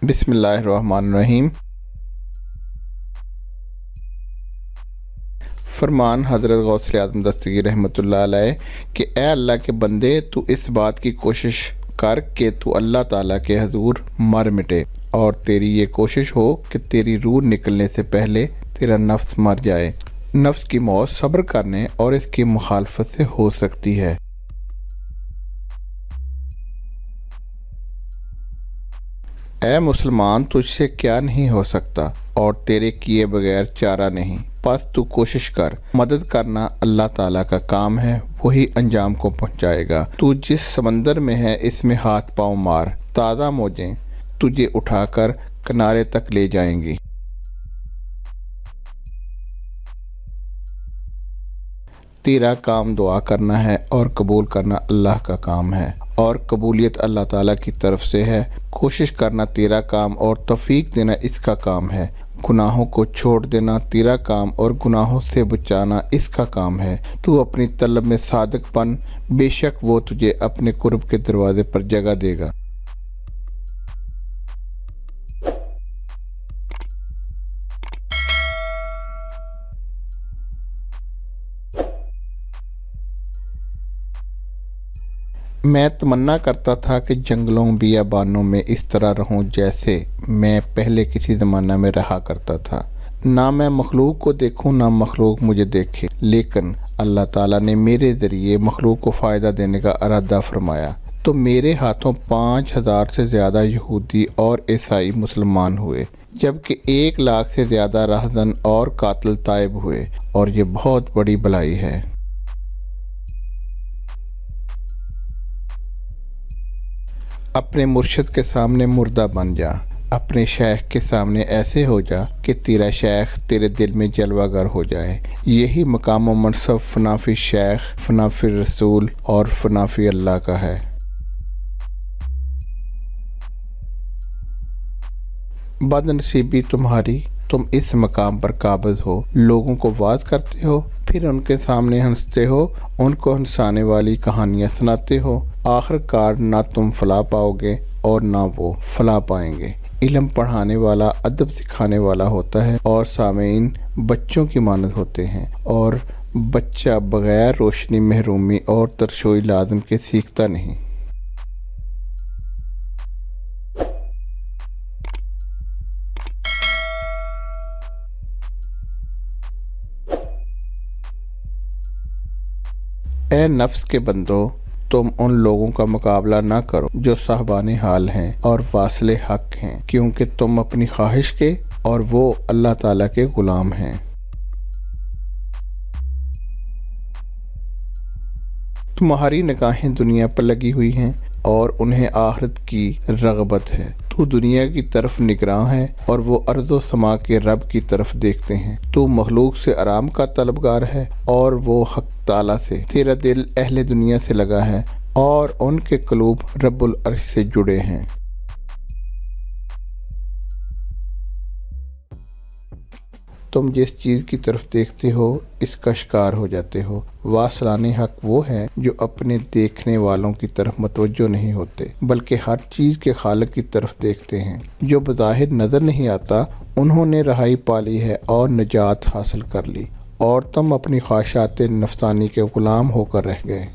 बिस्मिल्लाहिर्रहमानिर्रहीम। फरमान हज़रत गौसे आज़म दस्तगीर रहमतुल्लाह अलैह कि ए अल्लाह के बंदे, तू इस बात की कोशिश कर कि तू अल्लाह ताला के हजूर मर मिटे और तेरी ये कोशिश हो कि तेरी रूह निकलने से पहले तेरा नफ्स मर जाए। नफ्स की मौत सब्र करने और इसकी मुखालफत से हो सकती है। ए मुसलमान, तुझसे क्या नहीं हो सकता और तेरे किए बगैर चारा नहीं। बस तू कोशिश कर। मदद करना अल्लाह ताला का काम है, वही अंजाम को पहुंचाएगा। तू जिस समंदर में है इसमें हाथ पांव मार, ताज़ा मौजें तुझे उठाकर किनारे तक ले जाएंगी। तेरा काम दुआ करना है और कबूल करना अल्लाह का काम है और कबूलियत अल्लाह ताला की तरफ से है। कोशिश करना तेरा काम और तौफीक देना इसका काम है। गुनाहों को छोड़ देना तेरा काम और गुनाहों से बचाना इसका काम है। तू अपनी तलब में सादिक बन, बेशक वो तुझे अपने कुर्ब के दरवाजे पर जगह देगा। मैं तमन्ना करता था कि जंगलों बियाबानों में इस तरह रहूं जैसे मैं पहले किसी ज़माना में रहा करता था। ना मैं मखलूक को देखूं ना मखलूक मुझे देखे, लेकिन अल्लाह ताला ने मेरे ज़रिए मखलूक को फ़ायदा देने का इरादा फरमाया तो मेरे हाथों 5000 से ज़्यादा यहूदी और ईसाई मुसलमान हुए, जबकि 1 लाख से ज़्यादा रहज़न और कातिल ताइब हुए, और ये बहुत बड़ी भलाई है। अपने मुर्शिद के सामने मुर्दा बन जा, अपने शेख के सामने ऐसे हो जा कि तेरा शेख तेरे दिल में जलवागर हो जाए। यही मकाम व मनसब फनाफी शेख, फनाफी रसूल और फनाफी अल्लाह का है। बदनसीबी तुम्हारी, तुम इस मकाम पर काबिज हो, लोगों को वाज करते हो, फिर उनके सामने हंसते हो, उनको हंसाने वाली कहानियाँ सुनाते हो। आखिरकार ना तुम फलाह पाओगे और ना वो फलाह पाएंगे। इल्म पढ़ाने वाला अदब सिखाने वाला होता है और सामीन बच्चों की मानद होते हैं, और बच्चा बग़ैर रोशनी, महरूमी और तरशोई लाज़िम के सीखता नहीं। ए नफ्स के बंदो, तुम उन लोगों का मुकाबला ना करो जो साहबाने हाल हैं और वासले हक हैं, क्योंकि तुम अपनी ख्वाहिश के और वो अल्लाह ताला के गुलाम हैं। तुम्हारी निगाहें दुनिया पर लगी हुई हैं और उन्हें आखिरत की रग़बत है। तू दुनिया की तरफ निगरां है और वो अर्ज़ो समा के रब की तरफ देखते हैं। तू मखलूक से आराम का तलबगार है और वो हक ताला से। तेरा दिल अहले दुनिया से लगा है और उनके क़ुलूब रब्बुल अर्श से जुड़े हैं। तुम जिस चीज़ की तरफ देखते हो इसका शिकार हो जाते हो। वासलाने हक वो हैं जो अपने देखने वालों की तरफ मतवज्जो नहीं होते, बल्कि हर चीज़ के खालिक की तरफ देखते हैं। जो बज़ाहिर नज़र नहीं आता उन्होंने रहाई पा ली है और निजात हासिल कर ली, और तुम अपनी ख्वाहिशात नफ्सानी के ग़ुलाम होकर रह गए।